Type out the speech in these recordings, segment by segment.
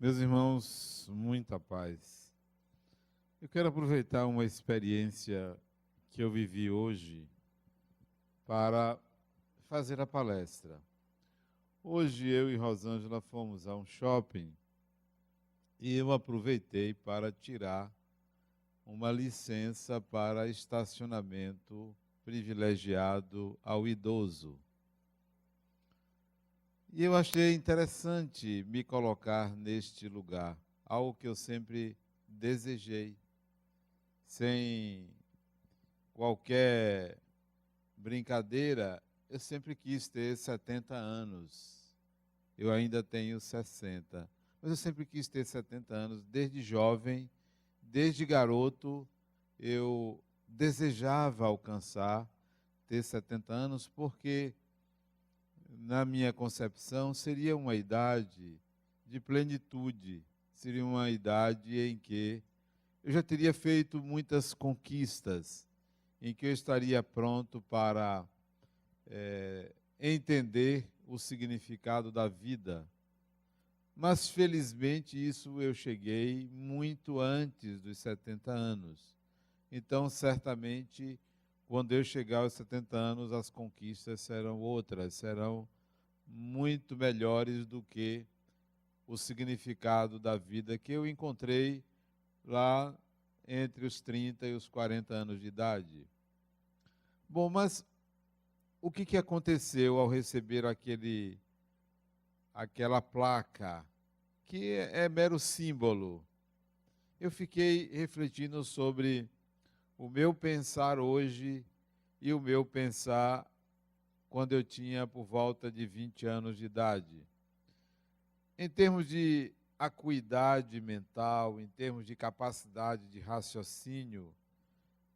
Meus irmãos, muita paz. Eu quero aproveitar uma experiência que eu vivi hoje para fazer a palestra. Hoje eu e Rosângela fomos a um shopping e eu aproveitei para tirar uma licença para estacionamento privilegiado ao idoso. E eu achei interessante me colocar neste lugar, algo que eu sempre desejei, sem qualquer brincadeira. Eu sempre quis ter 70 anos. Eu ainda tenho 60, mas eu sempre quis ter 70 anos, desde jovem, desde garoto, eu desejava alcançar ter 70 anos, porque na minha concepção, seria uma idade de plenitude, seria uma idade em que eu já teria feito muitas conquistas, em que eu estaria pronto para entender o significado da vida. Mas, felizmente, isso eu cheguei muito antes dos 70 anos. Então, certamente, quando eu chegar aos 70 anos, as conquistas serão outras, serão muito melhores do que o significado da vida que eu encontrei lá entre os 30 e os 40 anos de idade. Bom, mas o que aconteceu ao receber aquela placa, que é mero símbolo? Eu fiquei refletindo sobre o meu pensar hoje e o meu pensar quando eu tinha por volta de 20 anos de idade. Em termos de acuidade mental, em termos de capacidade de raciocínio,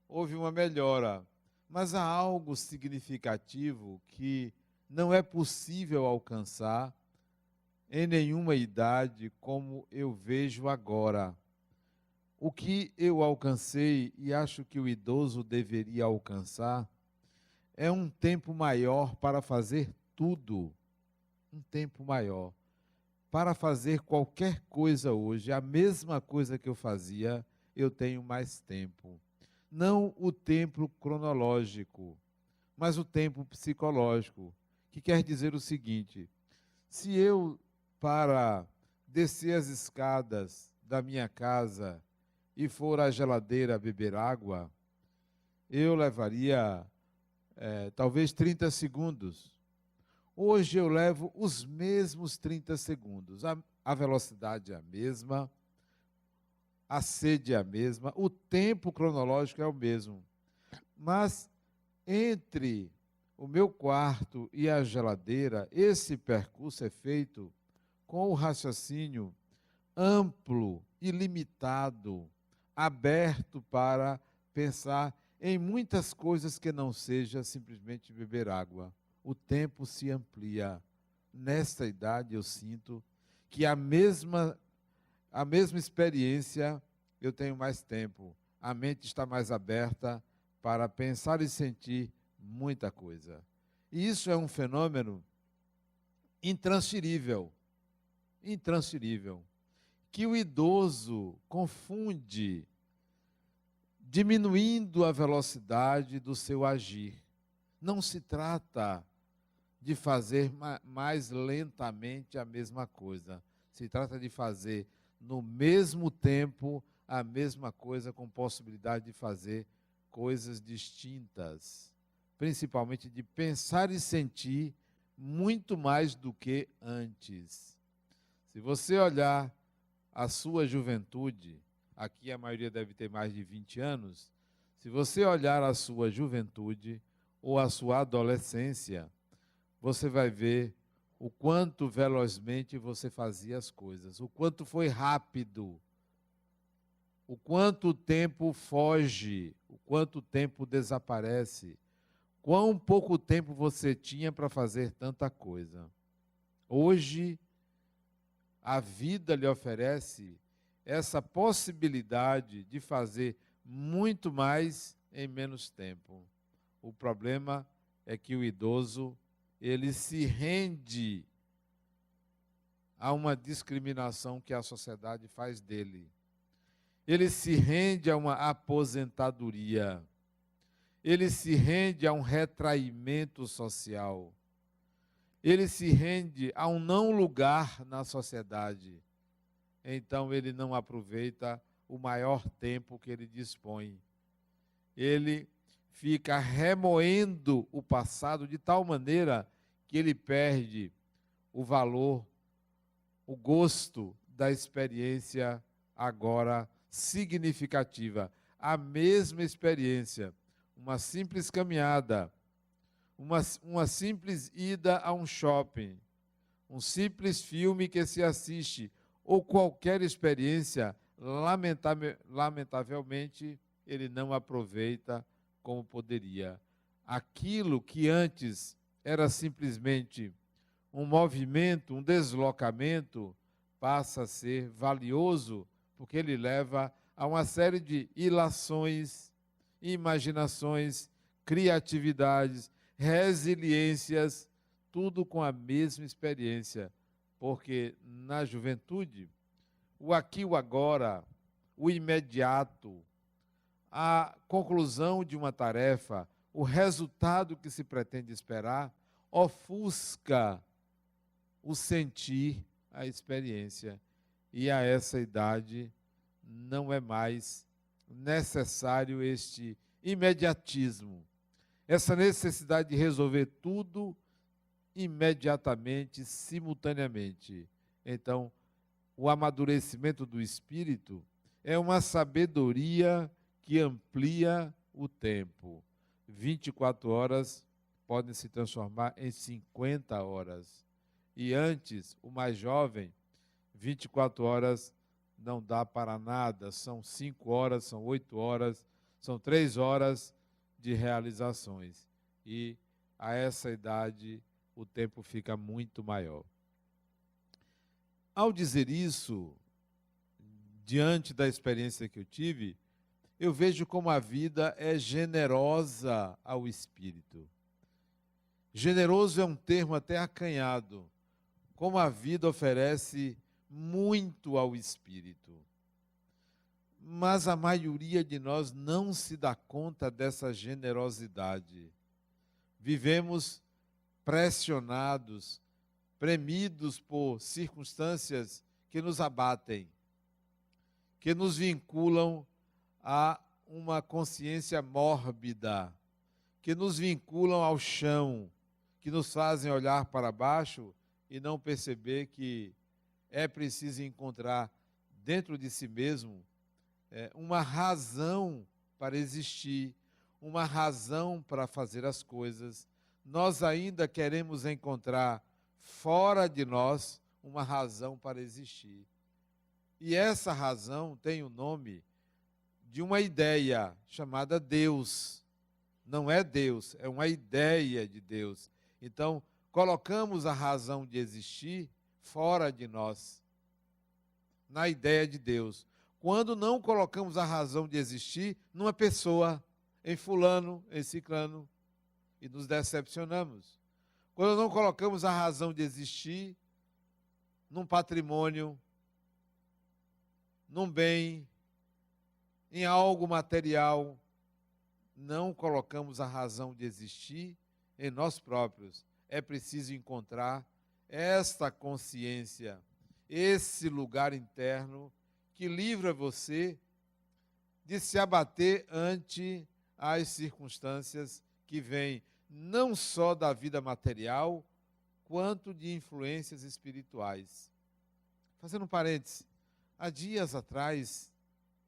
houve uma melhora, mas há algo significativo que não é possível alcançar em nenhuma idade como eu vejo agora. O que eu alcancei e acho que o idoso deveria alcançar é um tempo maior para fazer tudo, um tempo maior. Para fazer qualquer coisa hoje, a mesma coisa que eu fazia, eu tenho mais tempo. Não o tempo cronológico, mas o tempo psicológico, que quer dizer o seguinte: se eu, para descer as escadas da minha casa e for à geladeira beber água, eu levaria talvez 30 segundos. Hoje eu levo os mesmos 30 segundos. A velocidade é a mesma, a sede é a mesma, o tempo cronológico é o mesmo. Mas entre o meu quarto e a geladeira, esse percurso é feito com o raciocínio amplo, ilimitado, aberto para pensar em muitas coisas que não seja simplesmente beber água. O tempo se amplia. Nesta idade eu sinto que a mesma experiência eu tenho mais tempo. A mente está mais aberta para pensar e sentir muita coisa. E isso é um fenômeno intransferível, intransferível, que o idoso confunde, diminuindo a velocidade do seu agir. Não se trata de fazer mais lentamente a mesma coisa. Se trata de fazer no mesmo tempo a mesma coisa, com possibilidade de fazer coisas distintas, principalmente de pensar e sentir muito mais do que antes. Se você olhar a sua juventude, aqui a maioria deve ter mais de 20 anos, se você olhar a sua juventude ou a sua adolescência, você vai ver o quanto velozmente você fazia as coisas, o quanto foi rápido, o quanto o tempo foge, o quanto o tempo desaparece, quão pouco tempo você tinha para fazer tanta coisa. Hoje, a vida lhe oferece essa possibilidade de fazer muito mais em menos tempo. O problema é que o idoso, ele se rende a uma discriminação que a sociedade faz dele. Ele se rende a uma aposentadoria. Ele se rende a um retraimento social. Ele se rende a um não lugar na sociedade. Então ele não aproveita o maior tempo que ele dispõe. Ele fica remoendo o passado de tal maneira que ele perde o valor, o gosto da experiência agora significativa. A mesma experiência, uma simples caminhada, uma simples ida a um shopping, um simples filme que se assiste, ou qualquer experiência, lamentavelmente, ele não aproveita como poderia. Aquilo que antes era simplesmente um movimento, um deslocamento, passa a ser valioso, porque ele leva a uma série de ilações, imaginações, criatividades, resiliências, tudo com a mesma experiência. Porque na juventude, o aqui e o agora, o imediato, a conclusão de uma tarefa, o resultado que se pretende esperar, ofusca o sentir, a experiência. E a essa idade não é mais necessário este imediatismo, essa necessidade de resolver tudo imediatamente, simultaneamente. Então, o amadurecimento do espírito é uma sabedoria que amplia o tempo. 24 horas podem se transformar em 50 horas. E antes, o mais jovem, 24 horas não dá para nada, são 5 horas, são 8 horas, são 3 horas de realizações. E a essa idade o tempo fica muito maior. Ao dizer isso, diante da experiência que eu tive, eu vejo como a vida é generosa ao espírito. Generoso é um termo até acanhado, como a vida oferece muito ao espírito. Mas a maioria de nós não se dá conta dessa generosidade. Vivemos pressionados, premidos por circunstâncias que nos abatem, que nos vinculam a uma consciência mórbida, que nos vinculam ao chão, que nos fazem olhar para baixo e não perceber que é preciso encontrar dentro de si mesmo uma razão para existir, uma razão para fazer as coisas. Nós ainda queremos encontrar fora de nós uma razão para existir. E essa razão tem o nome de uma ideia chamada Deus. Não é Deus, é uma ideia de Deus. Então, colocamos a razão de existir fora de nós, na ideia de Deus. Quando não colocamos a razão de existir numa pessoa, em fulano, em ciclano, e nos decepcionamos. Quando não colocamos a razão de existir num patrimônio, num bem, em algo material, não colocamos a razão de existir em nós próprios. É preciso encontrar esta consciência, esse lugar interno que livra você de se abater ante as circunstâncias que vêm não só da vida material, quanto de influências espirituais. Fazendo um parêntese, há dias atrás,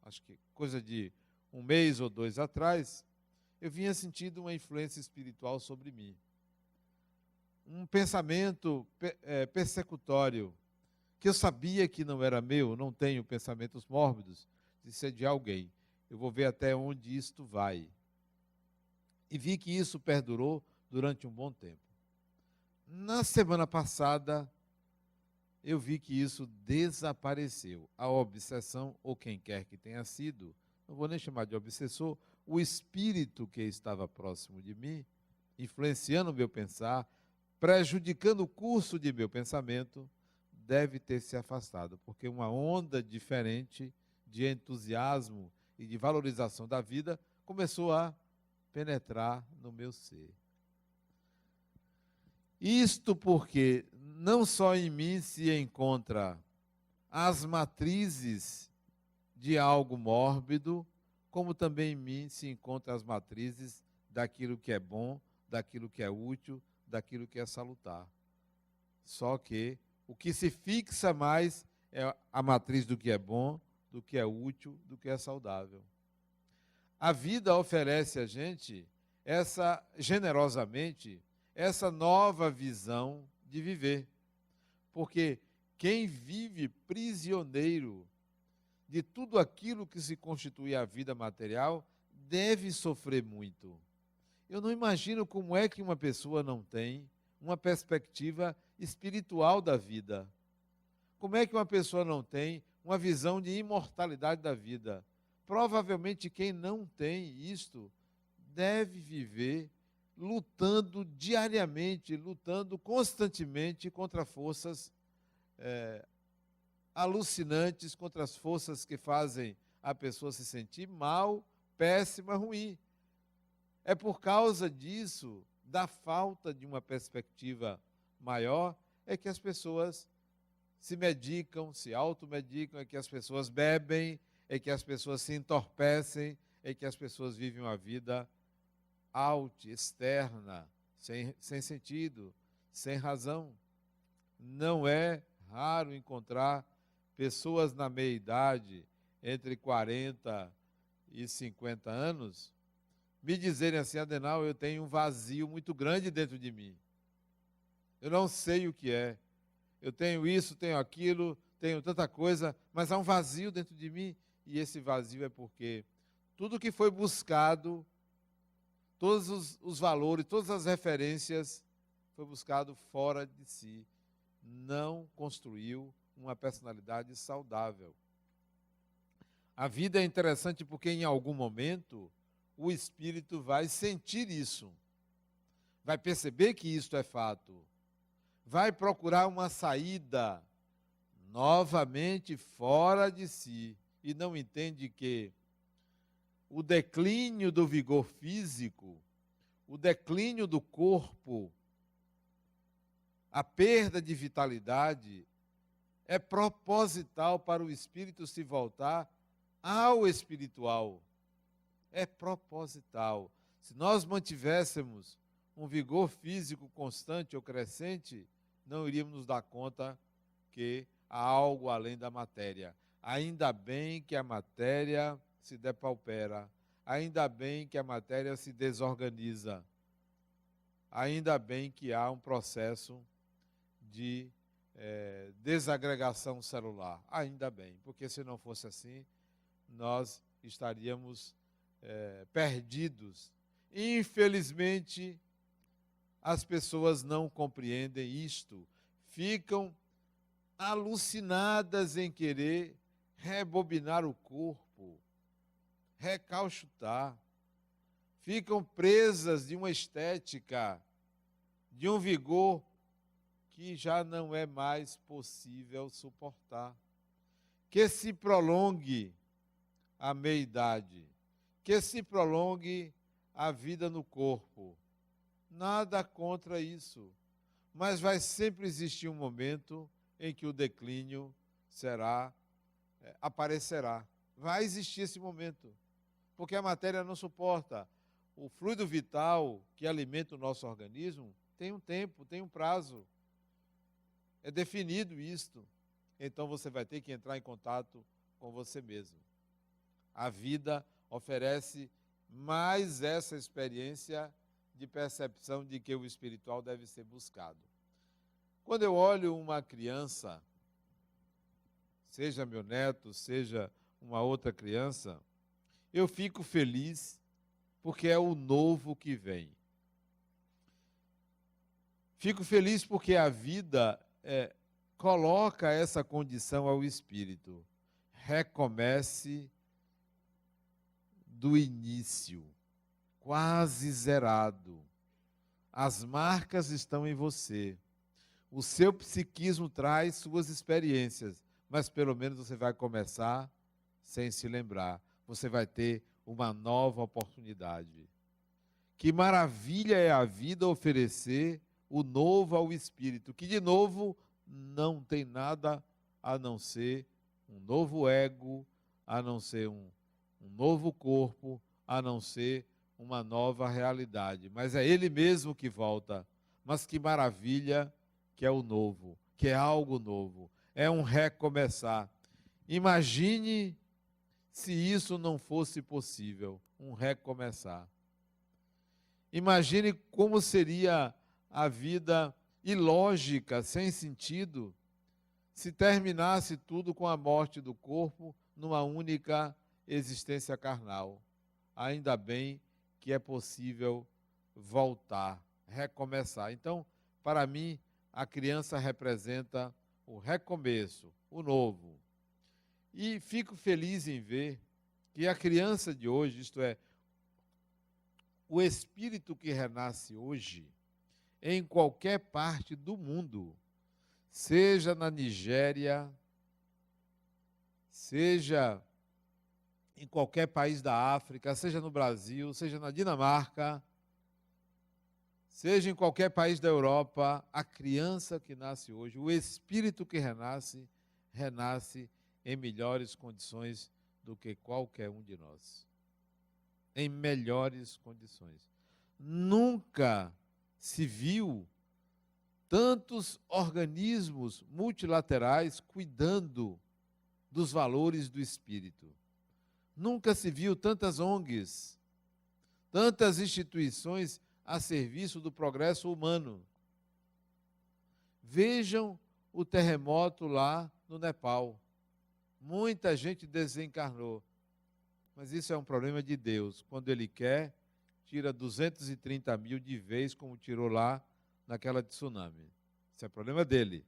acho que coisa de 1 mês ou 2 atrás, eu vinha sentindo uma influência espiritual sobre mim. Um pensamento persecutório, que eu sabia que não era meu, não tenho pensamentos mórbidos, de ser de alguém. Eu vou ver até onde isto vai. E vi que isso perdurou durante um bom tempo. Na semana passada, eu vi que isso desapareceu. A obsessão, ou quem quer que tenha sido, não vou nem chamar de obsessor, o espírito que estava próximo de mim, influenciando o meu pensar, prejudicando o curso de meu pensamento, deve ter se afastado, porque uma onda diferente de entusiasmo e de valorização da vida começou a penetrar no meu ser. Isto porque não só em mim se encontra as matrizes de algo mórbido, como também em mim se encontram as matrizes daquilo que é bom, daquilo que é útil, daquilo que é salutar. Só que o que se fixa mais é a matriz do que é bom, do que é útil, do que é saudável. A vida oferece a gente generosamente, essa nova visão de viver. Porque quem vive prisioneiro de tudo aquilo que se constitui a vida material deve sofrer muito. Eu não imagino como é que uma pessoa não tem uma perspectiva espiritual da vida. Como é que uma pessoa não tem uma visão de imortalidade da vida? Provavelmente quem não tem isto deve viver lutando diariamente, lutando constantemente contra forças alucinantes, contra as forças que fazem a pessoa se sentir mal, péssima, ruim. É por causa disso, da falta de uma perspectiva maior, é que as pessoas se medicam, se automedicam, é que as pessoas bebem, é que as pessoas se entorpecem, é que as pessoas vivem uma vida externa, sem sentido, sem razão. Não é raro encontrar pessoas na meia-idade, entre 40 e 50 anos, me dizerem assim: Adenal, eu tenho um vazio muito grande dentro de mim. Eu não sei o que é. Eu tenho isso, tenho aquilo, tenho tanta coisa, mas há um vazio dentro de mim. E esse vazio é porque tudo que foi buscado, todos os valores, todas as referências, foi buscado fora de si. Não construiu uma personalidade saudável. A vida é interessante porque em algum momento o espírito vai sentir isso, vai perceber que isto é fato, vai procurar uma saída novamente fora de si e não entende que o declínio do vigor físico, o declínio do corpo, a perda de vitalidade é proposital para o espírito se voltar ao espiritual. É proposital. Se nós mantivéssemos um vigor físico constante ou crescente, não iríamos nos dar conta que há algo além da matéria. Ainda bem que a matéria se depaupera. Ainda bem que a matéria se desorganiza. Ainda bem que há um processo de desagregação celular. Ainda bem, porque se não fosse assim, nós estaríamos perdidos. Infelizmente, as pessoas não compreendem isto, ficam alucinadas em querer rebobinar o corpo, recauchutar, ficam presas de uma estética, de um vigor que já não é mais possível suportar. Que se prolongue a meia-idade, que se prolongue a vida no corpo. Nada contra isso, mas vai sempre existir um momento em que o declínio aparecerá. Vai existir esse momento, porque a matéria não suporta. O fluido vital que alimenta o nosso organismo tem um tempo, tem um prazo. É definido isto. Então você vai ter que entrar em contato com você mesmo. A vida oferece mais essa experiência de percepção de que o espiritual deve ser buscado. Quando eu olho uma criança, seja meu neto, seja uma outra criança, eu fico feliz porque é o novo que vem. Fico feliz porque a vida coloca essa condição ao espírito. Recomece do início, quase zerado. As marcas estão em você. O seu psiquismo traz suas experiências, mas pelo menos você vai começar sem se lembrar. Você vai ter uma nova oportunidade. Que maravilha é a vida oferecer o novo ao espírito, que de novo não tem nada a não ser um novo ego, a não ser um novo corpo, a não ser uma nova realidade. Mas é ele mesmo que volta. Mas que maravilha que é o novo, que é algo novo. É um recomeçar. Imagine se isso não fosse possível, um recomeçar. Imagine como seria a vida ilógica, sem sentido, se terminasse tudo com a morte do corpo numa única existência carnal. Ainda bem que é possível voltar, recomeçar. Então, para mim, a criança representa o recomeço, o novo. E fico feliz em ver que a criança de hoje, isto é, o espírito que renasce hoje, em qualquer parte do mundo, seja na Nigéria, seja em qualquer país da África, seja no Brasil, seja na Dinamarca, seja em qualquer país da Europa, a criança que nasce hoje, o espírito que renasce, renasce em melhores condições do que qualquer um de nós. Em melhores condições. Nunca se viu tantos organismos multilaterais cuidando dos valores do espírito. Nunca se viu tantas ONGs, tantas instituições a serviço do progresso humano. Vejam o terremoto lá no Nepal. Muita gente desencarnou. Mas isso é um problema de Deus. Quando Ele quer, tira 230 mil de vez, como tirou lá naquela tsunami. Isso é problema dele.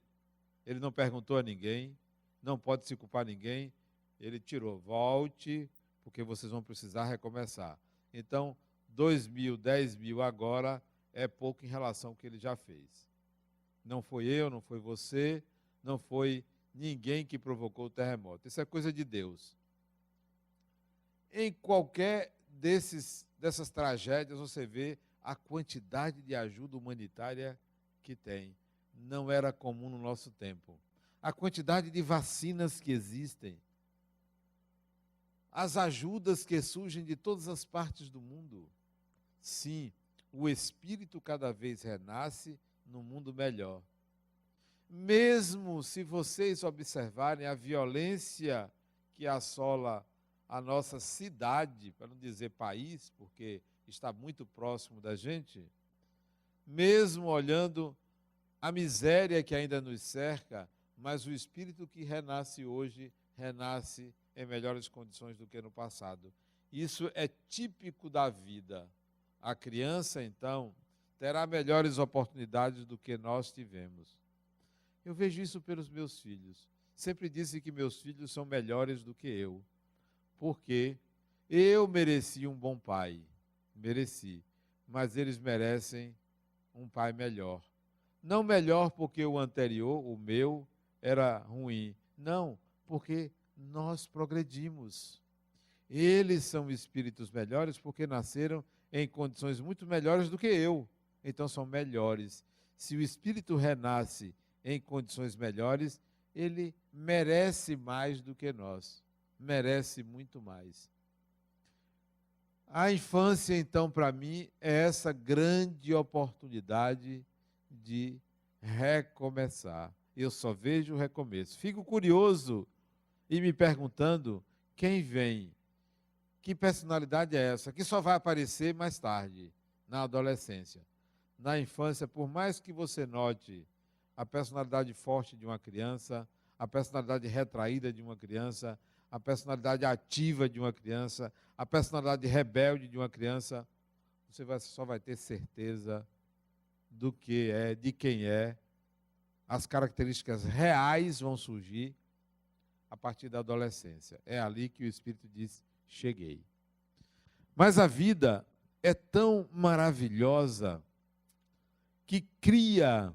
Ele não perguntou a ninguém, não pode se culpar ninguém. Ele tirou. Volte, porque vocês vão precisar recomeçar. Então, 2 mil, 10 mil agora é pouco em relação ao que ele já fez. Não foi eu, não foi você, não foi ninguém que provocou o terremoto. Isso é coisa de Deus. Em qualquer dessas tragédias, você vê a quantidade de ajuda humanitária que tem. Não era comum no nosso tempo. A quantidade de vacinas que existem. As ajudas que surgem de todas as partes do mundo. Sim, o espírito cada vez renasce num mundo melhor. Mesmo se vocês observarem a violência que assola a nossa cidade, para não dizer país, porque está muito próximo da gente, mesmo olhando a miséria que ainda nos cerca, mas o espírito que renasce hoje, renasce em melhores condições do que no passado. Isso é típico da vida. A criança, então, terá melhores oportunidades do que nós tivemos. Eu vejo isso pelos meus filhos. Sempre disse que meus filhos são melhores do que eu. Porque eu mereci um bom pai, mereci, mas eles merecem um pai melhor. Não melhor porque o anterior, o meu, era ruim. Não, porque nós progredimos. Eles são espíritos melhores porque nasceram em condições muito melhores do que eu. Então são melhores. Se o espírito renasce em condições melhores, ele merece mais do que nós. Merece muito mais. A infância, então, para mim, é essa grande oportunidade de recomeçar. Eu só vejo o recomeço. Fico curioso e me perguntando quem vem, que personalidade é essa, que só vai aparecer mais tarde, na adolescência. Na infância, por mais que você note a personalidade forte de uma criança, a personalidade retraída de uma criança, a personalidade ativa de uma criança, a personalidade rebelde de uma criança, você só vai ter certeza do que é, de quem é. As características reais vão surgir a partir da adolescência. É ali que o Espírito diz, cheguei. Mas a vida é tão maravilhosa que cria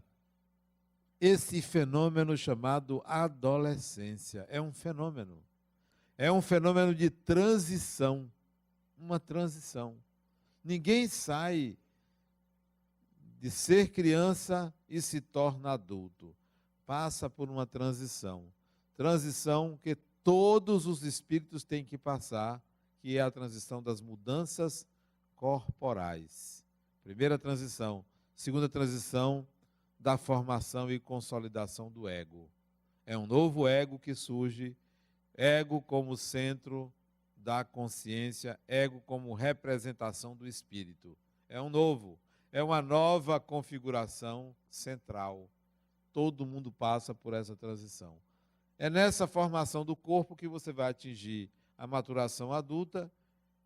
esse fenômeno chamado adolescência. É um fenômeno. É um fenômeno de transição. Uma transição. Ninguém sai de ser criança e se torna adulto. Passa por uma transição. Transição que todos os espíritos têm que passar, que é a transição das mudanças corporais. Primeira transição. Segunda transição, da formação e consolidação do ego. É um novo ego que surge, ego como centro da consciência, ego como representação do espírito. É uma nova configuração central. Todo mundo passa por essa transição. É nessa formação do corpo que você vai atingir a maturação adulta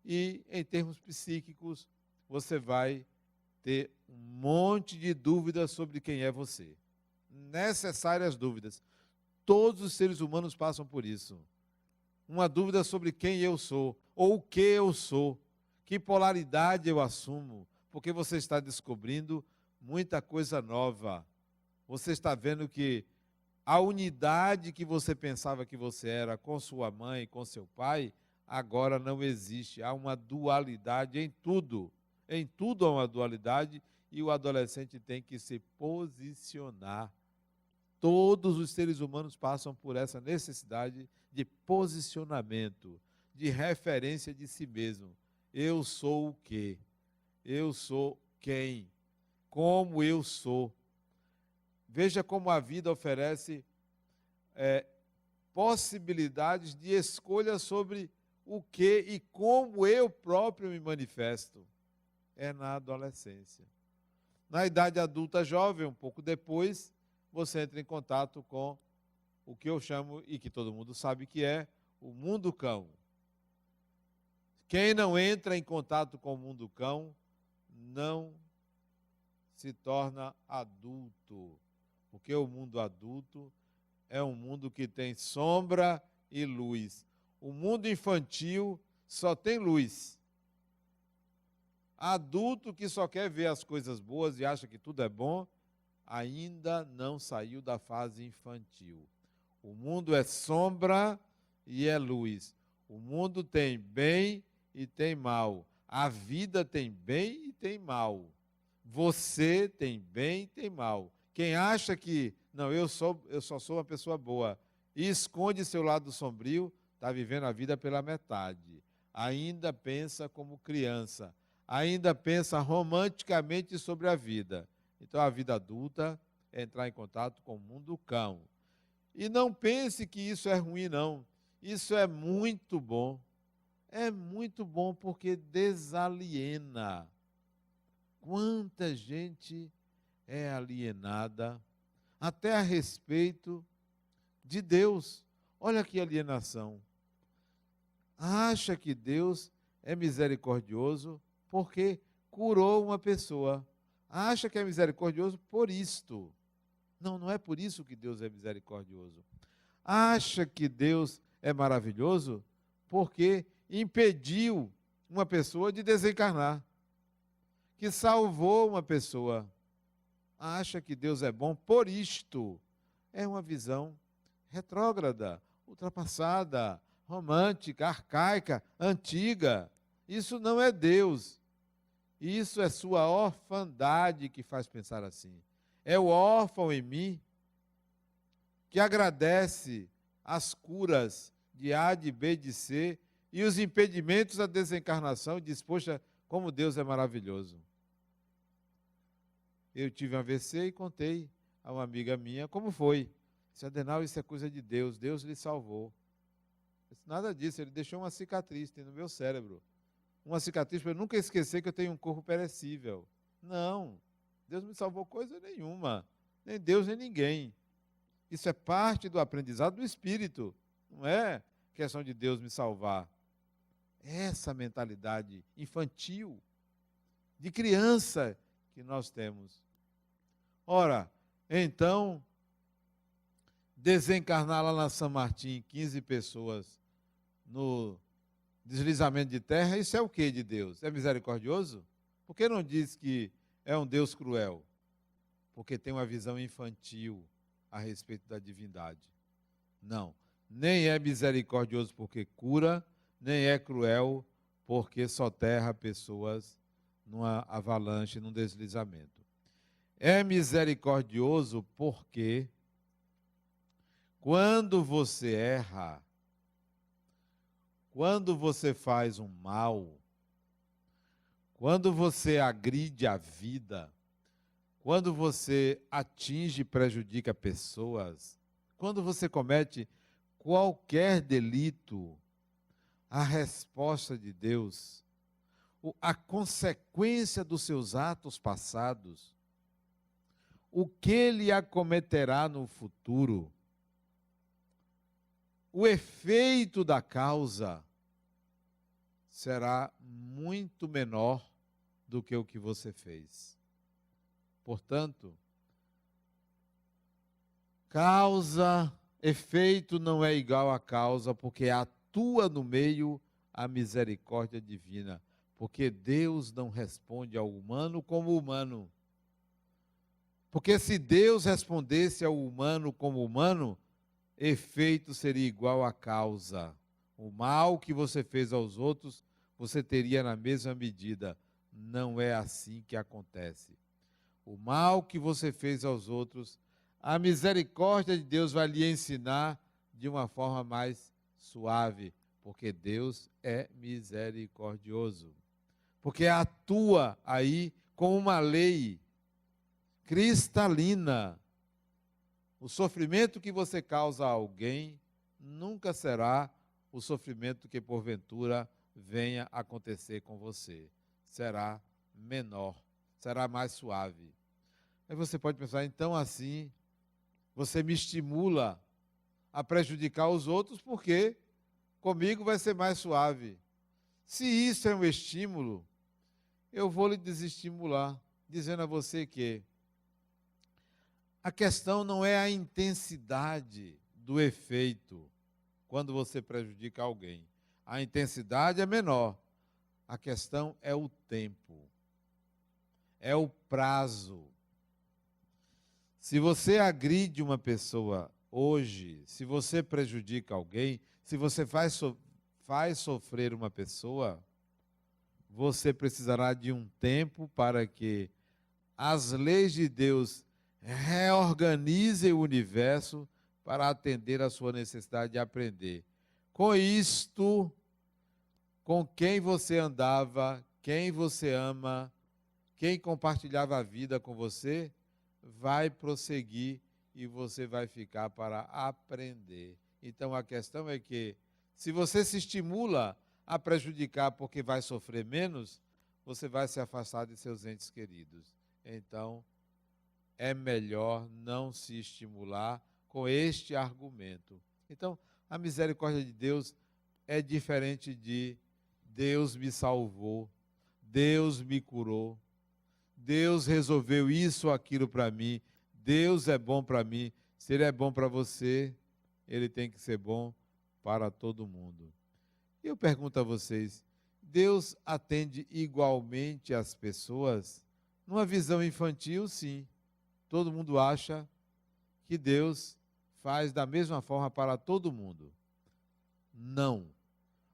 e, em termos psíquicos, você vai ter um monte de dúvidas sobre quem é você. Necessárias dúvidas. Todos os seres humanos passam por isso. Uma dúvida sobre quem eu sou, ou o que eu sou, que polaridade eu assumo, porque você está descobrindo muita coisa nova. Você está vendo que a unidade que você pensava que você era com sua mãe, com seu pai, agora não existe. Há uma dualidade em tudo. Em tudo há uma dualidade e o adolescente tem que se posicionar. Todos os seres humanos passam por essa necessidade de posicionamento, de referência de si mesmo. Eu sou o quê? Eu sou quem? Como eu sou? Veja como a vida oferece possibilidades de escolha sobre o que e como eu próprio me manifesto. É na adolescência. Na idade adulta jovem, um pouco depois, você entra em contato com o que eu chamo, e que todo mundo sabe que é, o mundo cão. Quem não entra em contato com o mundo cão, não se torna adulto. Porque o mundo adulto é um mundo que tem sombra e luz. O mundo infantil só tem luz. Adulto que só quer ver as coisas boas e acha que tudo é bom, ainda não saiu da fase infantil. O mundo é sombra e é luz. O mundo tem bem e tem mal. A vida tem bem e tem mal. Você tem bem e tem mal. Quem acha que, não, eu só sou uma pessoa boa, e esconde seu lado sombrio, está vivendo a vida pela metade. Ainda pensa como criança. Ainda pensa romanticamente sobre a vida. Então, a vida adulta é entrar em contato com o mundo cão. E não pense que isso é ruim, não. Isso é muito bom. É muito bom porque desaliena. Quanta gente é alienada, até a respeito de Deus. Olha que alienação. Acha que Deus é misericordioso porque curou uma pessoa. Acha que é misericordioso por isto. Não, não é por isso que Deus é misericordioso. Acha que Deus é maravilhoso porque impediu uma pessoa de desencarnar, que salvou uma pessoa. Acha que Deus é bom por isto. É uma visão retrógrada, ultrapassada, romântica, arcaica, antiga. Isso não é Deus. Isso é sua orfandade que faz pensar assim. É o órfão em mim que agradece as curas de A, de B, de C e os impedimentos à desencarnação e diz, poxa, como Deus é maravilhoso. Eu tive um AVC e contei a uma amiga minha como foi. Disse, Adenal, isso é coisa de Deus, Deus lhe salvou. Eu disse, nada disso, ele deixou uma cicatriz no meu cérebro. Uma cicatriz para eu nunca esquecer que eu tenho um corpo perecível. Não, Deus não me salvou coisa nenhuma, nem Deus nem ninguém. Isso é parte do aprendizado do Espírito, não é questão de Deus me salvar. Essa mentalidade infantil, de criança que nós temos. Ora, então, desencarnar lá na São Martim 15 pessoas no deslizamento de terra, isso é o que de Deus? É misericordioso? Por que não diz que é um Deus cruel? Porque tem uma visão infantil. a respeito da divindade. Não. Nem é misericordioso porque cura, nem é cruel porque soterra pessoas numa avalanche, num deslizamento. É misericordioso porque quando você erra, quando você faz um mal, quando você agride a vida, quando você atinge e prejudica pessoas, quando você comete qualquer delito, a resposta de Deus, a consequência dos seus atos passados, o que ele acometerá no futuro, o efeito da causa será muito menor do que o que você fez. Portanto, efeito não é igual a causa, porque atua no meio a misericórdia divina, porque Deus não responde ao humano como humano. Porque se Deus respondesse ao humano como humano, efeito seria igual à causa. O mal que você fez aos outros, você teria na mesma medida. Não é assim que acontece. O mal que você fez aos outros, a misericórdia de Deus vai lhe ensinar de uma forma mais suave, porque Deus é misericordioso. Porque atua aí com uma lei cristalina. O sofrimento que você causa a alguém nunca será o sofrimento que porventura venha acontecer com você. Será menor, será mais suave. Aí você pode pensar, então assim, você me estimula a prejudicar os outros porque comigo vai ser mais suave. Se isso é um estímulo, eu vou lhe desestimular, dizendo a você que a questão não é a intensidade do efeito quando você prejudica alguém. A intensidade é menor. A questão é o tempo, é o prazo. Se você agride uma pessoa hoje, se você prejudica alguém, se você faz sofrer uma pessoa, você precisará de um tempo para que as leis de Deus reorganizem o universo para atender a sua necessidade de aprender. Com isto, com quem você andava, quem você ama, quem compartilhava a vida com você, vai prosseguir e você vai ficar para aprender. Então a questão é que, se você se estimula a prejudicar porque vai sofrer menos, você vai se afastar de seus entes queridos. Então, é melhor não se estimular com este argumento. Então, a misericórdia de Deus é diferente de Deus me salvou, Deus me curou, Deus resolveu isso ou aquilo para mim, Deus é bom para mim. Se Ele é bom para você, Ele tem que ser bom para todo mundo. E eu pergunto a vocês, Deus atende igualmente as pessoas? Numa visão infantil, sim. Todo mundo acha que Deus faz da mesma forma para todo mundo. Não.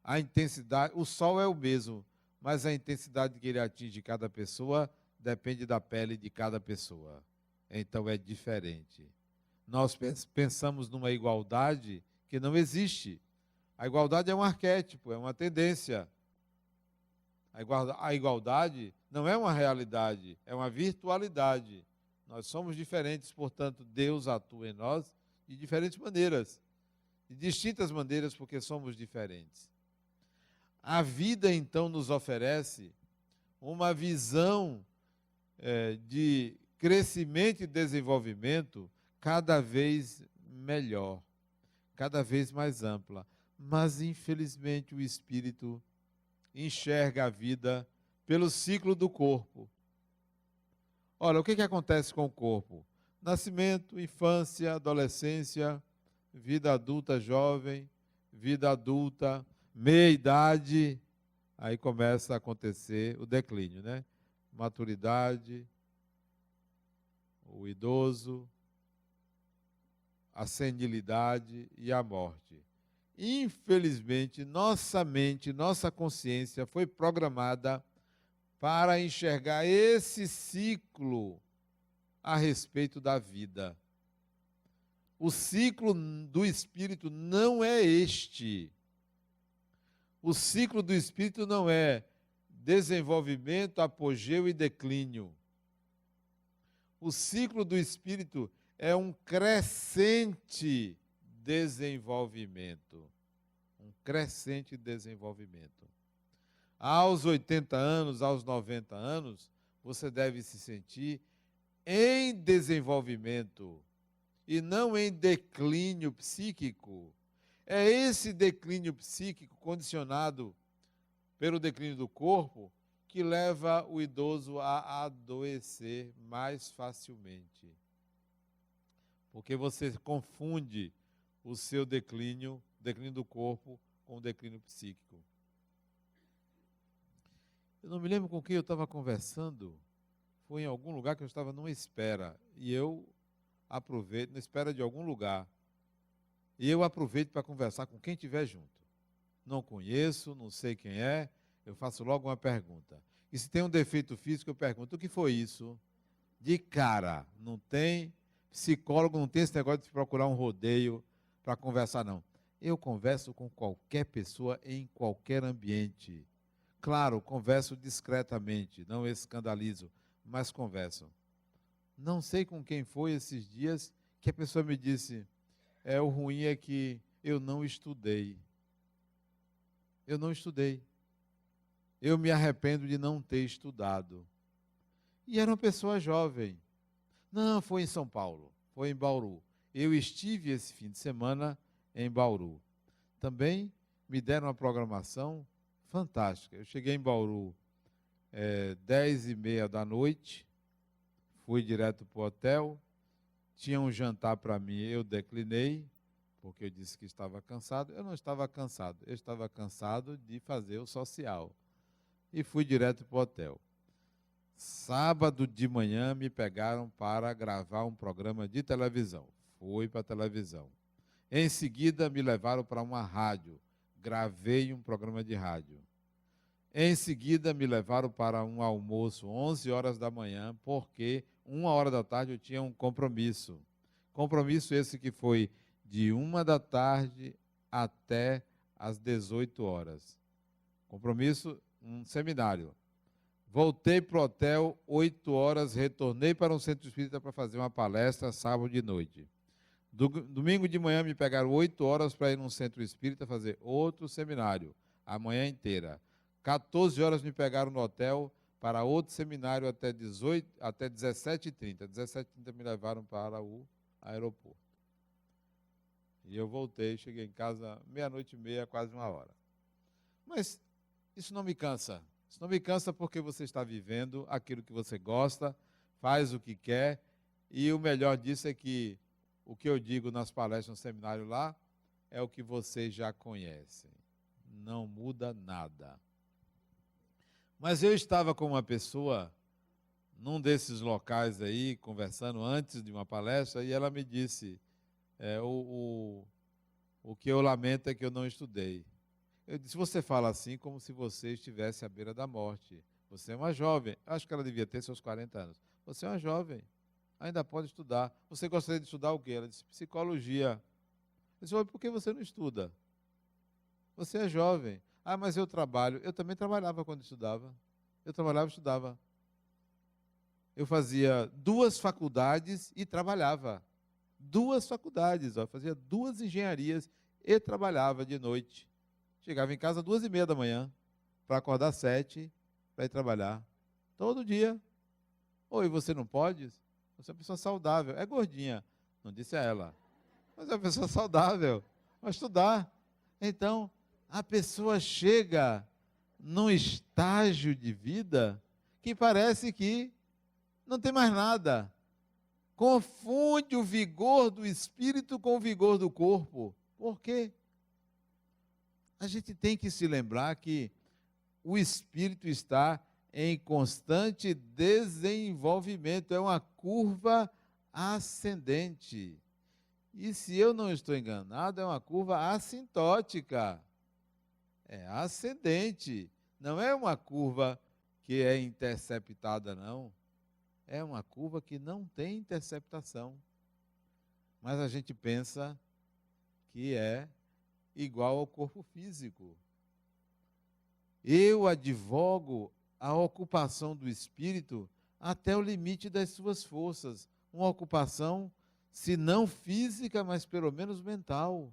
A intensidade, o sol é o mesmo, mas a intensidade que ele atinge cada pessoa depende da pele de cada pessoa. Então é diferente. Nós pensamos numa igualdade que não existe. A igualdade é um arquétipo, é uma tendência. A igualdade não é uma realidade, é uma virtualidade. Nós somos diferentes, portanto, Deus atua em nós de diferentes maneiras, de distintas maneiras, porque somos diferentes. A vida, então, nos oferece uma visão de crescimento e desenvolvimento cada vez melhor, cada vez mais ampla. Mas, infelizmente, o espírito enxerga a vida pelo ciclo do corpo. Ora, o que acontece com o corpo? Nascimento, infância, adolescência, vida adulta jovem, vida adulta, meia-idade, aí começa a acontecer o declínio, né? Maturidade, o idoso, a senilidade e a morte. Infelizmente, nossa mente, nossa consciência foi programada para enxergar esse ciclo a respeito da vida. O ciclo do espírito não é este. O ciclo do espírito não é desenvolvimento, apogeu e declínio. O ciclo do espírito é um crescente desenvolvimento. Um crescente desenvolvimento. Aos 80 anos, aos 90 anos, você deve se sentir em desenvolvimento e não em declínio psíquico. É esse declínio psíquico condicionado pelo declínio do corpo que leva o idoso a adoecer mais facilmente. Porque você confunde o seu declínio do corpo, com o declínio psíquico. Eu não me lembro com quem eu estava conversando, foi em algum lugar que eu estava numa espera, e eu aproveito, na espera de algum lugar, e eu aproveito para conversar com quem estiver junto. Não conheço, não sei quem é, eu faço logo uma pergunta. E se tem um defeito físico, eu pergunto, o que foi isso? De cara, não tem psicólogo, não tem esse negócio de procurar um rodeio para conversar, não. Eu converso com qualquer pessoa em qualquer ambiente. Claro, converso discretamente, não escandalizo, mas converso. Não sei com quem foi esses dias que a pessoa me disse, o ruim é que eu não estudei. Eu não estudei. Eu me arrependo de não ter estudado. E era uma pessoa jovem. Não, foi em São Paulo, foi em Bauru. Eu estive esse fim de semana em Bauru. Também me deram uma programação fantástica. Eu cheguei em Bauru 10h30 da noite, fui direto para o hotel, tinha um jantar para mim, eu declinei, porque eu disse que estava cansado. Eu não estava cansado, eu estava cansado de fazer o social. E fui direto para o hotel. Sábado de manhã me pegaram para gravar um programa de televisão. Fui para a televisão. Em seguida me levaram para uma rádio. Gravei um programa de rádio. Em seguida me levaram para um almoço, 11 horas da manhã, porque 1h da tarde eu tinha um compromisso. Compromisso esse que foi de 1 da tarde até às 18 horas. Compromisso, um seminário. Voltei para o hotel, 8 horas, retornei para um centro espírita para fazer uma palestra sábado de noite. Domingo de manhã me pegaram 8 horas para ir num centro espírita fazer outro seminário, a manhã inteira. 14 horas me pegaram no hotel para outro seminário até 17h30. 17h30 me levaram para o aeroporto. E eu voltei, cheguei em casa 00:30, quase 1h. Mas isso não me cansa. Isso não me cansa porque você está vivendo aquilo que você gosta, faz o que quer, e o melhor disso é que o que eu digo nas palestras, no seminário lá, é o que vocês já conhecem. Não muda nada. Mas eu estava com uma pessoa num desses locais aí, conversando antes de uma palestra, e ela me disse, o que eu lamento é que eu não estudei. Eu disse, você fala assim como se você estivesse à beira da morte. Você é uma jovem. Acho que ela devia ter seus 40 anos. Você é uma jovem. Ainda pode estudar. Você gostaria de estudar o quê? Ela disse, psicologia. Eu disse, por que você não estuda? Você é jovem. Ah, mas eu trabalho. Eu também trabalhava quando estudava. Eu trabalhava e estudava. Eu fazia 2 faculdades e trabalhava. 2 faculdades. Fazia 2 engenharias e trabalhava de noite. Chegava em casa 2h30 da manhã, para acordar 7, para ir trabalhar. Todo dia. Oi, você não pode? Você é uma pessoa saudável. É gordinha. Não disse a ela. Mas é uma pessoa saudável. Vai estudar. Então, a pessoa chega num estágio de vida que parece que não tem mais nada. Confunde o vigor do espírito com o vigor do corpo. Por quê? A gente tem que se lembrar que o espírito está em constante desenvolvimento, é uma curva ascendente. E se eu não estou enganado, é uma curva assintótica. É ascendente. Não é uma curva que é interceptada, não. É uma curva que não tem interceptação. Mas a gente pensa que é igual ao corpo físico. Eu advogo a ocupação do espírito até o limite das suas forças. Uma ocupação, se não física, mas pelo menos mental.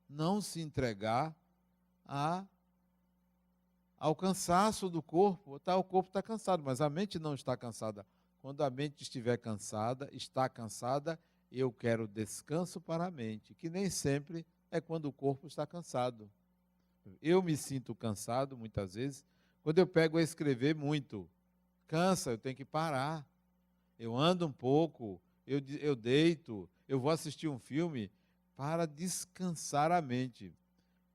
Não se entregar ao cansaço do corpo. O corpo está cansado, mas a mente não está cansada. Quando a mente estiver cansada, está cansada, eu quero descanso para a mente, que nem sempre é quando o corpo está cansado. Eu me sinto cansado, muitas vezes, quando eu pego a escrever muito. Cansa, eu tenho que parar. Eu ando um pouco, eu deito, eu vou assistir um filme para descansar a mente.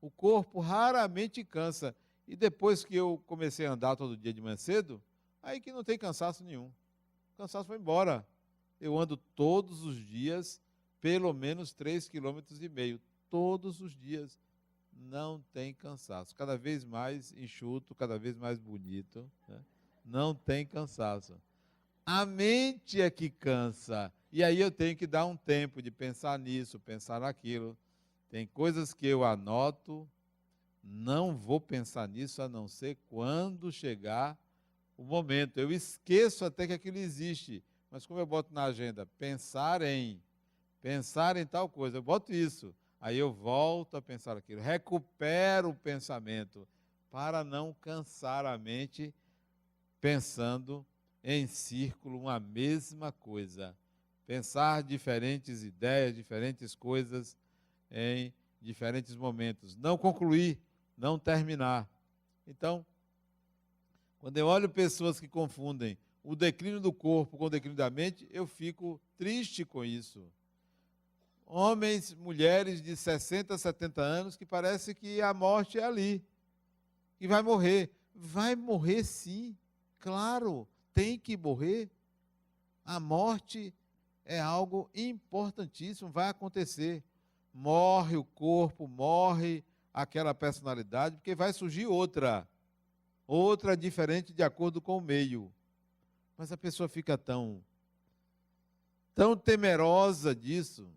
O corpo raramente cansa. E depois que eu comecei a andar todo dia de manhã cedo, aí que não tem cansaço nenhum. O cansaço foi embora. Eu ando todos os dias, pelo menos 3,5 km. Todos os dias. Não tem cansaço. Cada vez mais enxuto, cada vez mais bonito. Né? Não tem cansaço. A mente é que cansa. E aí eu tenho que dar um tempo de pensar nisso, pensar naquilo. Tem coisas que eu anoto, não vou pensar nisso a não ser quando chegar o momento. Eu esqueço até que aquilo existe. Mas como eu boto na agenda, pensar em tal coisa, eu boto isso. Aí eu volto a pensar aquilo, recupero o pensamento para não cansar a mente pensando em círculo uma mesma coisa. Pensar diferentes ideias, diferentes coisas em diferentes momentos. Não concluir, não terminar. Então, quando eu olho pessoas que confundem o declínio do corpo com o declínio da mente, eu fico triste com isso. Homens, mulheres de 60, 70 anos que parece que a morte é ali, que vai morrer. Vai morrer sim, claro, tem que morrer. A morte é algo importantíssimo, vai acontecer. Morre o corpo, morre aquela personalidade, porque vai surgir outra diferente de acordo com o meio. Mas a pessoa fica tão temerosa disso,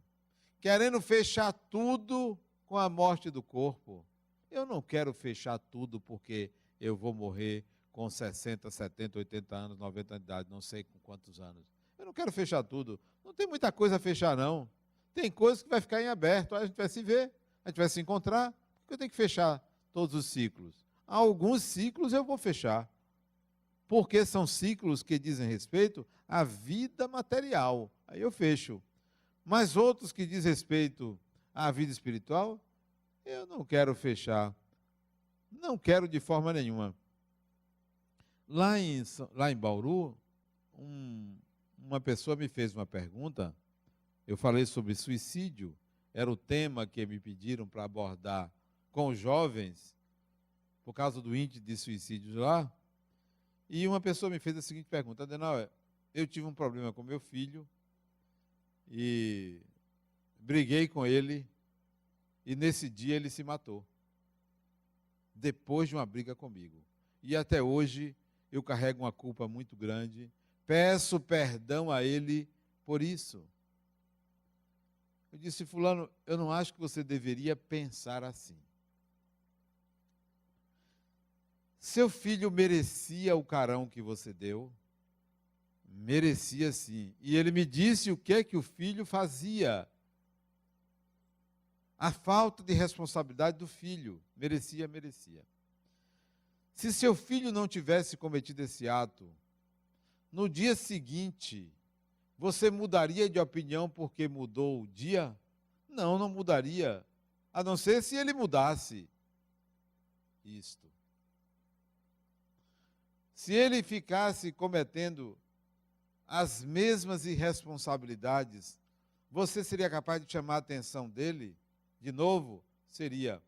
querendo fechar tudo com a morte do corpo. Eu não quero fechar tudo porque eu vou morrer com 60, 70, 80 anos, 90 anos de idade, não sei com quantos anos. Eu não quero fechar tudo. Não tem muita coisa a fechar, não. Tem coisas que vai ficar em aberto. A gente vai se ver, a gente vai se encontrar. Por que eu tenho que fechar todos os ciclos? Alguns ciclos eu vou fechar, porque são ciclos que dizem respeito à vida material. Aí eu fecho. Mas outros que dizem respeito à vida espiritual, eu não quero fechar. Não quero de forma nenhuma. Lá em Bauru, uma pessoa me fez uma pergunta. Eu falei sobre suicídio. Era o tema que me pediram para abordar com os jovens, por causa do índice de suicídios lá. E uma pessoa me fez a seguinte pergunta: Adenauer, eu tive um problema com meu filho e briguei com ele e nesse dia ele se matou, depois de uma briga comigo. E até hoje eu carrego uma culpa muito grande, peço perdão a ele por isso. Eu disse: fulano, eu não acho que você deveria pensar assim. Seu filho merecia o carão que você deu? Merecia sim. E ele me disse o que é que o filho fazia. A falta de responsabilidade do filho. Merecia. Se seu filho não tivesse cometido esse ato, no dia seguinte, você mudaria de opinião porque mudou o dia? Não, não mudaria. A não ser se ele mudasse isto. Se ele ficasse cometendo as mesmas irresponsabilidades, você seria capaz de chamar a atenção dele? De novo? Seria.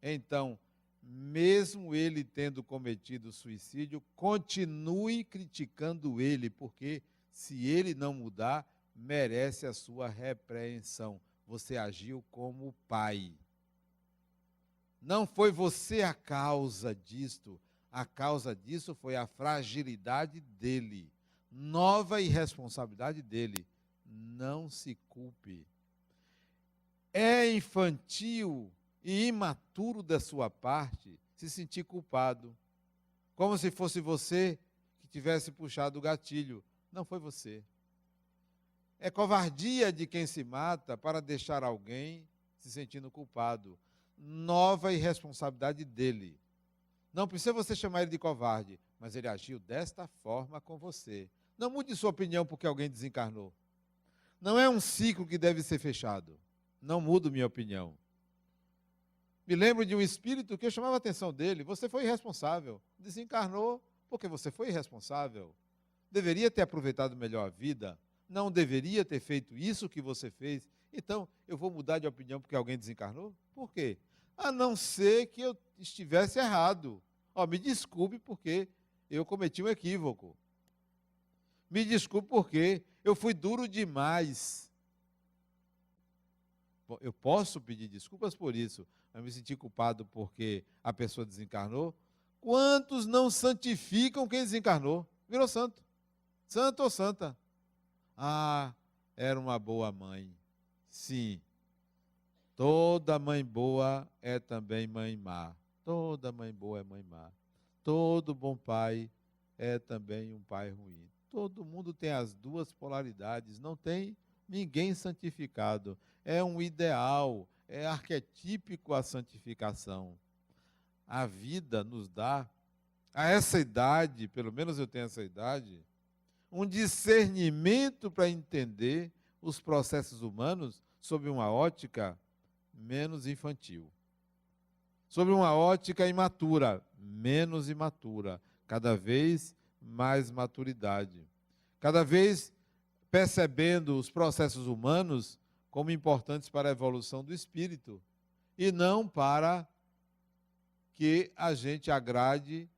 Então, mesmo ele tendo cometido suicídio, continue criticando ele, porque se ele não mudar, merece a sua repreensão. você agiu como pai. Não foi você a causa disto. A causa disso foi a fragilidade dele. Nova irresponsabilidade dele. Não se culpe. É infantil e imaturo da sua parte se sentir culpado. Como se fosse você que tivesse puxado o gatilho. Não foi você. É covardia de quem se mata para deixar alguém se sentindo culpado. Nova irresponsabilidade dele. Não precisa você chamar ele de covarde, mas ele agiu desta forma com você. Não mude sua opinião porque alguém desencarnou. Não é um ciclo que deve ser fechado. Não mudo minha opinião. Me lembro de um espírito que eu chamava a atenção dele. Você foi irresponsável. Desencarnou porque você foi irresponsável. Deveria ter aproveitado melhor a vida. Não deveria ter feito isso que você fez. Então, eu vou mudar de opinião porque alguém desencarnou? Por quê? A não ser que eu estivesse errado. Me desculpe porque eu cometi um equívoco. Me desculpe porque eu fui duro demais. Bom, eu posso pedir desculpas por isso, mas me senti culpado porque a pessoa desencarnou. Quantos não santificam quem desencarnou? Virou santo. Santo ou santa? Era uma boa mãe. Sim. Toda mãe boa é também mãe má. Toda mãe boa é mãe má. Todo bom pai é também um pai ruim. Todo mundo tem as duas polaridades. Não tem ninguém santificado. É um ideal, é arquetípico a santificação. A vida nos dá, a essa idade, pelo menos eu tenho essa idade, um discernimento para entender os processos humanos sob uma ótica menos infantil. Sob uma ótica imatura, menos imatura. Cada vez mais maturidade. Cada vez percebendo os processos humanos como importantes para a evolução do espírito e não para que a gente agrade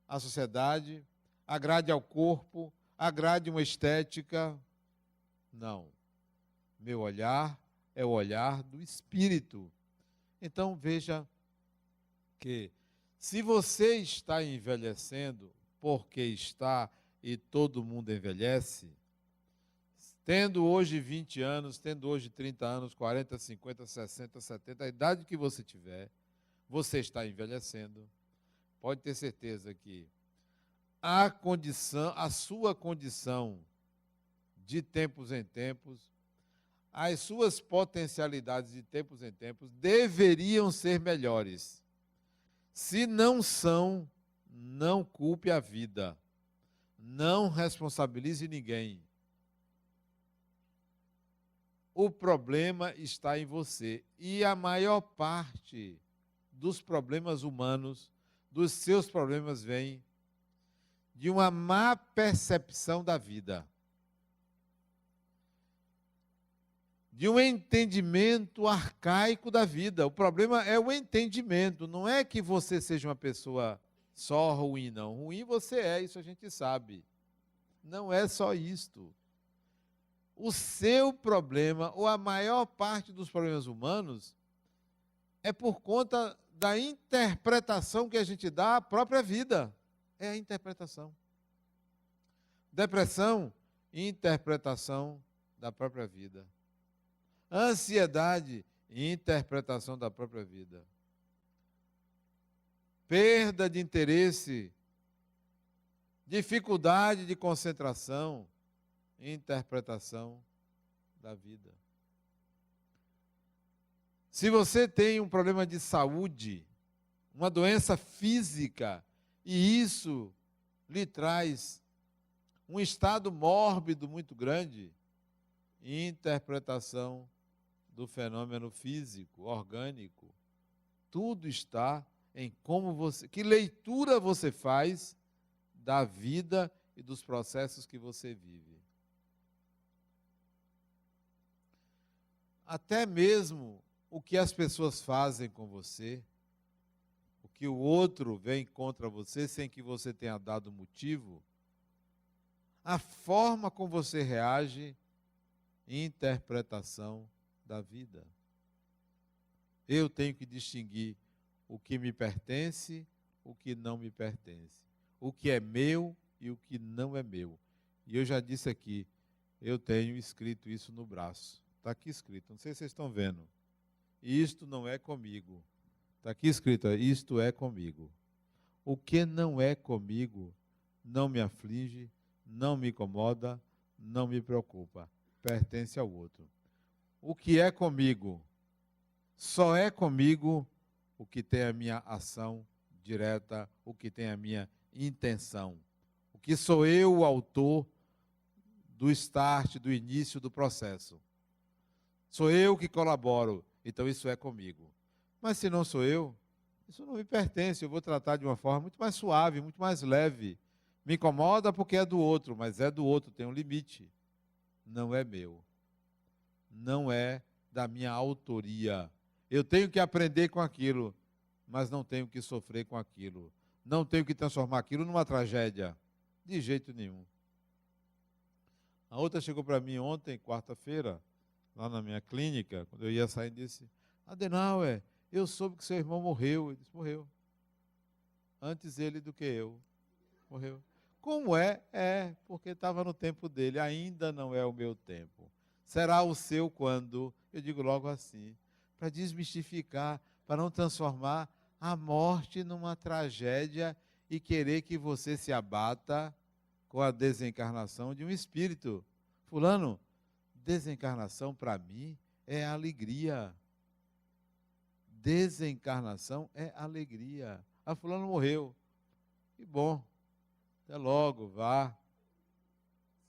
a sociedade, agrade ao corpo, agrade uma estética. Não. Meu olhar é o olhar do espírito. Então, veja que se você está envelhecendo, porque está e todo mundo envelhece, tendo hoje 20 anos, tendo hoje 30 anos, 40, 50, 60, 70, a idade que você tiver, você está envelhecendo. Pode ter certeza que a sua condição de tempos em tempos, as suas potencialidades de tempos em tempos deveriam ser melhores. Se não são, não culpe a vida. Não responsabilize ninguém. O problema está em você. E a maior parte dos problemas humanos, dos seus problemas, vem de uma má percepção da vida. De um entendimento arcaico da vida. O problema é o entendimento. Não é que você seja uma pessoa só ruim, não. Ruim você é, isso a gente sabe. Não é só isto. O seu problema, ou a maior parte dos problemas humanos, é por conta da interpretação que a gente dá à própria vida. É a interpretação. Depressão, interpretação da própria vida. Ansiedade, interpretação da própria vida. Perda de interesse, dificuldade de concentração, interpretação da vida. Se você tem um problema de saúde, uma doença física, e isso lhe traz um estado mórbido muito grande, interpretação do fenômeno físico, orgânico. Tudo está em que leitura você faz da vida e dos processos que você vive. Até mesmo o que as pessoas fazem com você, o que o outro vem contra você sem que você tenha dado motivo, a forma como você reage, interpretação da vida. Eu tenho que distinguir o que me pertence, o que não me pertence. O que é meu e o que não é meu. E eu já disse aqui, eu tenho escrito isso no braço. Está aqui escrito, não sei se vocês estão vendo. Isto não é comigo. Está aqui escrito, isto é comigo. O que não é comigo não me aflige, não me incomoda, não me preocupa. Pertence ao outro. O que é comigo, só é comigo o que tem a minha ação direta, o que tem a minha intenção. O que sou eu o autor do start, do início do processo. Sou eu que colaboro, então isso é comigo. Mas se não sou eu, isso não me pertence, eu vou tratar de uma forma muito mais suave, muito mais leve. Me incomoda porque é do outro, mas é do outro, tem um limite. Não é meu. Não é da minha autoria. Eu tenho que aprender com aquilo, mas não tenho que sofrer com aquilo. Não tenho que transformar aquilo numa tragédia. De jeito nenhum. A outra chegou para mim ontem, quarta-feira, lá na minha clínica, quando eu ia sair, disse: Adenauer, eu soube que seu irmão morreu. Ele disse: morreu. Antes ele do que eu. Morreu. Como é? É, porque estava no tempo dele, ainda não é o meu tempo. Será o seu quando? Eu digo logo assim, para desmistificar, para não transformar a morte numa tragédia e querer que você se abata com a desencarnação de um espírito. Fulano, desencarnação para mim é alegria. Desencarnação é alegria. Ah, fulano morreu. Que bom. Até logo, vá.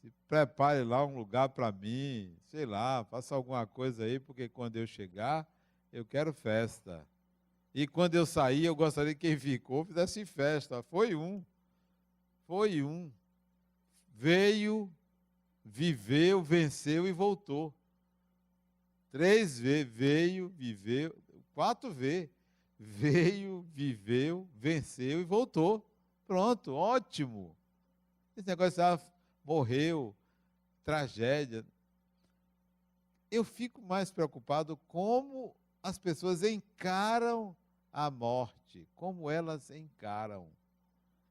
Se prepare lá um lugar para mim, sei lá, faça alguma coisa aí, porque quando eu chegar, eu quero festa. E quando eu sair, eu gostaria que quem ficou fizesse festa. Foi um. Veio, viveu, venceu e voltou. 3 vezes, veio, viveu, 4 vezes. Veio, viveu, venceu e voltou. Pronto, ótimo. Esse negócio morreu, tragédia. Eu fico mais preocupado como as pessoas encaram a morte, como elas encaram.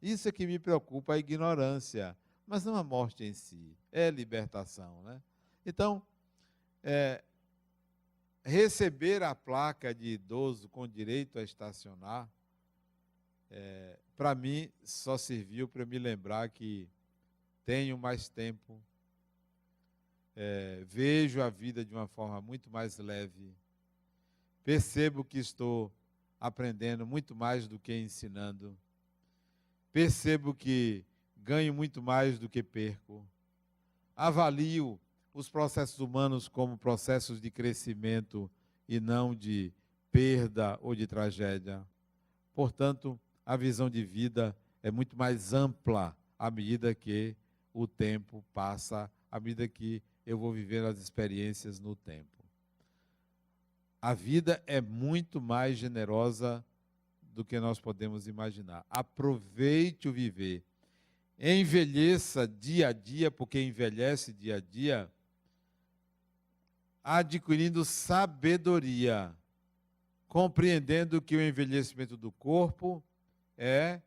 Isso é que me preocupa, a ignorância, mas não a morte em si, é libertação, né? Então, receber a placa de idoso com direito a estacionar, para mim, só serviu para me lembrar que tenho mais tempo, vejo a vida de uma forma muito mais leve, percebo que estou aprendendo muito mais do que ensinando, percebo que ganho muito mais do que perco, avalio os processos humanos como processos de crescimento e não de perda ou de tragédia. Portanto, a visão de vida é muito mais ampla à medida que o tempo passa, à medida que eu vou vivendo as experiências no tempo. A vida é muito mais generosa do que nós podemos imaginar. Aproveite o viver. Envelheça dia a dia, porque envelhece dia a dia, adquirindo sabedoria, compreendendo que o envelhecimento do corpo é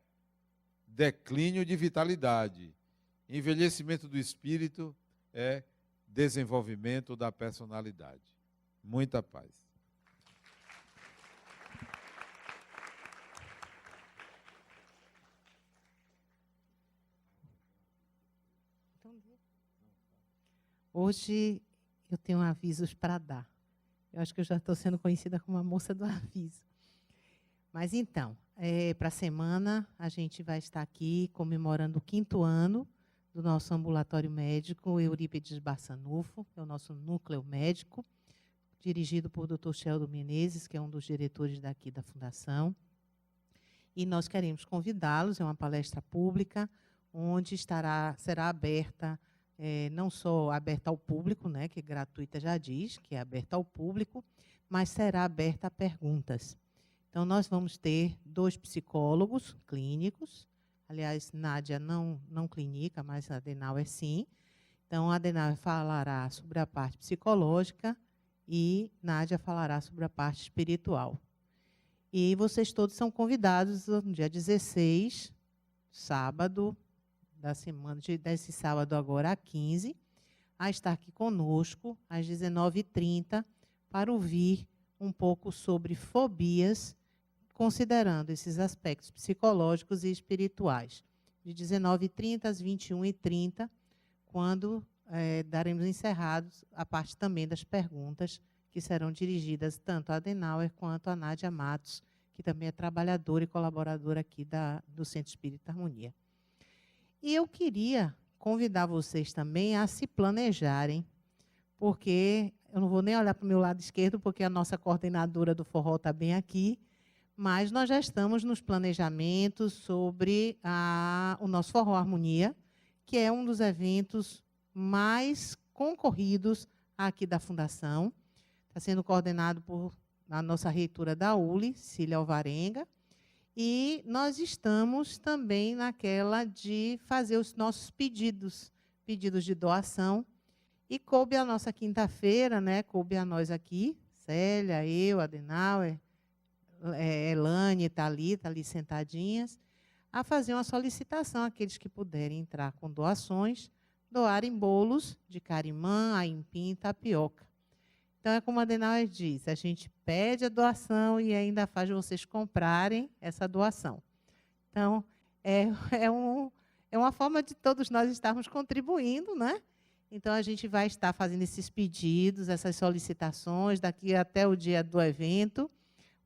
declínio de vitalidade. Envelhecimento do espírito é desenvolvimento da personalidade. Muita paz. Hoje eu tenho avisos para dar. Eu acho que eu já estou sendo conhecida como a moça do aviso. Mas então, para a semana, a gente vai estar aqui comemorando o 5º ano do nosso ambulatório médico, Eurípides Barçanufo, que é o nosso núcleo médico, dirigido por Dr. Sheldon Menezes, que é um dos diretores daqui da Fundação. E nós queremos convidá-los, é uma palestra pública, onde será aberta, não só aberta ao público, né, que gratuita já diz, que é aberta ao público, mas será aberta a perguntas. Então, nós vamos ter 2 psicólogos clínicos, aliás, Nádia não clinica, mas a Adenauer sim. Então, a Adenauer falará sobre a parte psicológica e Nádia falará sobre a parte espiritual. E vocês todos são convidados no dia 16, sábado, da semana, desse sábado agora a 15, a estar aqui conosco às 19h30 para ouvir um pouco sobre fobias, considerando esses aspectos psicológicos e espirituais. De 19h30 às 21h30, quando daremos encerrados a parte também das perguntas que serão dirigidas tanto a Adenauer quanto a Nádia Matos, que também é trabalhadora e colaboradora aqui do Centro Espírita Harmonia. E eu queria convidar vocês também a se planejarem, porque eu não vou nem olhar para o meu lado esquerdo, porque a nossa coordenadora do forró está bem aqui, mas nós já estamos nos planejamentos sobre o nosso Forró Harmonia, que é um dos eventos mais concorridos aqui da Fundação. Está sendo coordenado por a nossa reitora da ULI, Cília Alvarenga, e nós estamos também naquela de fazer os nossos pedidos de doação, e coube a nossa quinta-feira, né, coube a nós aqui, Célia, eu, Adenauer, Elane, Thalita, ali sentadinhas, a fazer uma solicitação àqueles que puderem entrar com doações, doarem bolos de carimã, aipim e tapioca. Então, é como a Adenauer diz, a gente pede a doação e ainda faz vocês comprarem essa doação. Então, é uma forma de todos nós estarmos contribuindo, né? Então, a gente vai estar fazendo esses pedidos, essas solicitações, daqui até o dia do evento.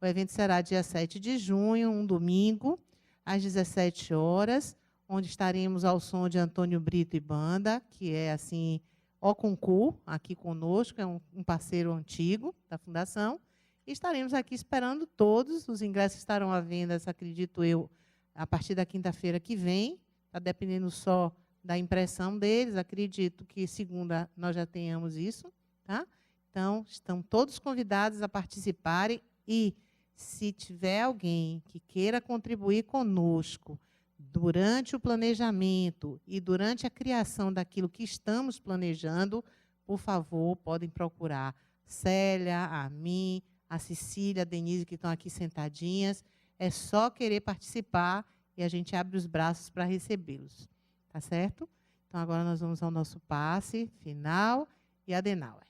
O evento será dia 7 de junho, um domingo, às 17 horas, onde estaremos ao som de Antônio Brito e Banda, que é, assim, o concurso, aqui conosco, é um parceiro antigo da Fundação. E estaremos aqui esperando todos. Os ingressos estarão à venda, acredito eu, a partir da quinta-feira que vem. Está dependendo só da impressão deles. Acredito que segunda nós já tenhamos isso. Tá? Então, estão todos convidados a participarem. E, se tiver alguém que queira contribuir conosco durante o planejamento e durante a criação daquilo que estamos planejando, por favor, podem procurar Célia, a mim, a Cecília, a Denise, que estão aqui sentadinhas. É só querer participar e a gente abre os braços para recebê-los. Tá certo? Então, agora nós vamos ao nosso passe final e Adenauer.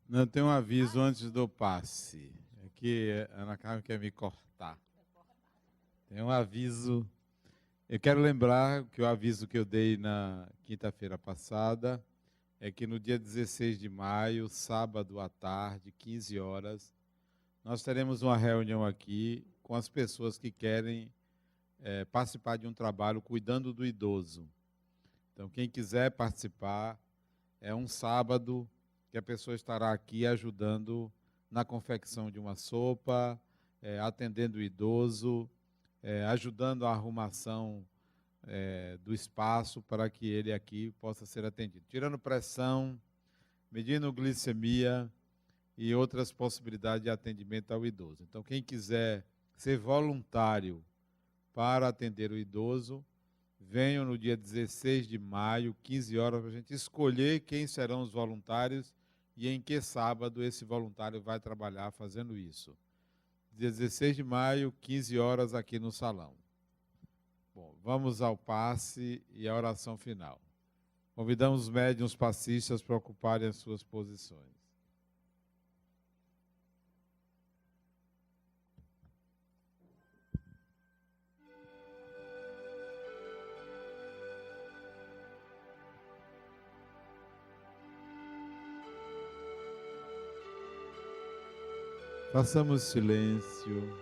Não, tem um aviso antes do passe. É que a Ana Carmen quer me cortar. Tem um aviso. Eu quero lembrar que o aviso que eu dei na quinta-feira passada é que no dia 16 de maio, sábado à tarde, 15 horas, nós teremos uma reunião aqui com as pessoas que querem participar de um trabalho cuidando do idoso. Então, quem quiser participar, é um sábado que a pessoa estará aqui ajudando na confecção de uma sopa, atendendo o idoso, ajudando a arrumação do espaço para que ele aqui possa ser atendido. Tirando pressão, medindo glicemia e outras possibilidades de atendimento ao idoso. Então, quem quiser ser voluntário para atender o idoso, venham no dia 16 de maio, 15 horas, para a gente escolher quem serão os voluntários e em que sábado esse voluntário vai trabalhar fazendo isso. 16 de maio, 15 horas, aqui no salão. Bom, vamos ao passe e à oração final. Convidamos os médiuns passistas para ocuparem as suas posições. Façamos silêncio,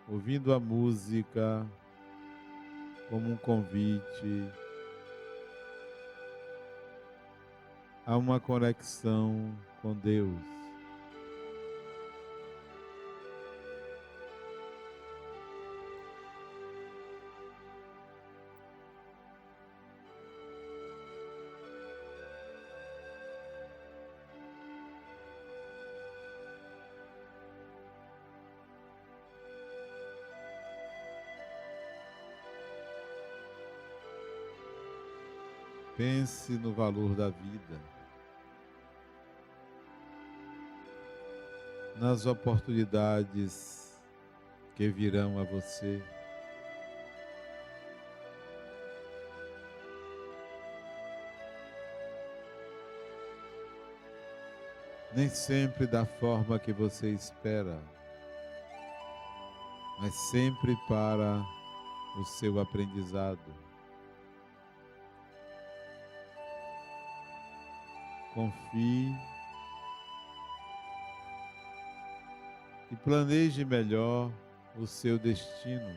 ouvindo a música como um convite a uma conexão com Deus. Pense no valor da vida. nas oportunidades que virão a você. Nem sempre da forma que você espera, mas sempre para o seu aprendizado. Confie e planeje melhor o seu destino.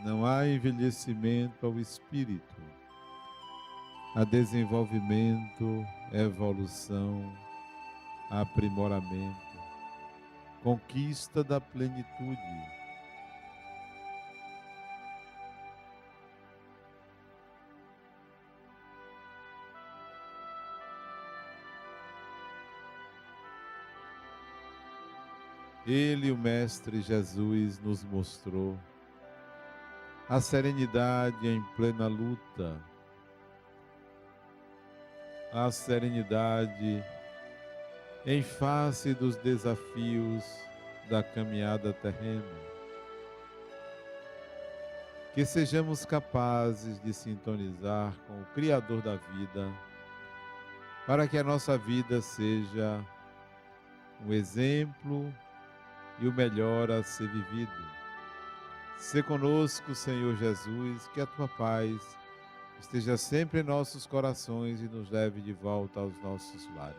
Não há envelhecimento ao espírito, há desenvolvimento, evolução, aprimoramento, conquista da plenitude. Ele, o Mestre Jesus, nos mostrou a serenidade em plena luta, a serenidade em face dos desafios da caminhada terrena. Que sejamos capazes de sintonizar com o Criador da vida, para que a nossa vida seja um exemplo e o melhor a ser vivido. Sê conosco, Senhor Jesus, que a tua paz esteja sempre em nossos corações e nos leve de volta aos nossos lares.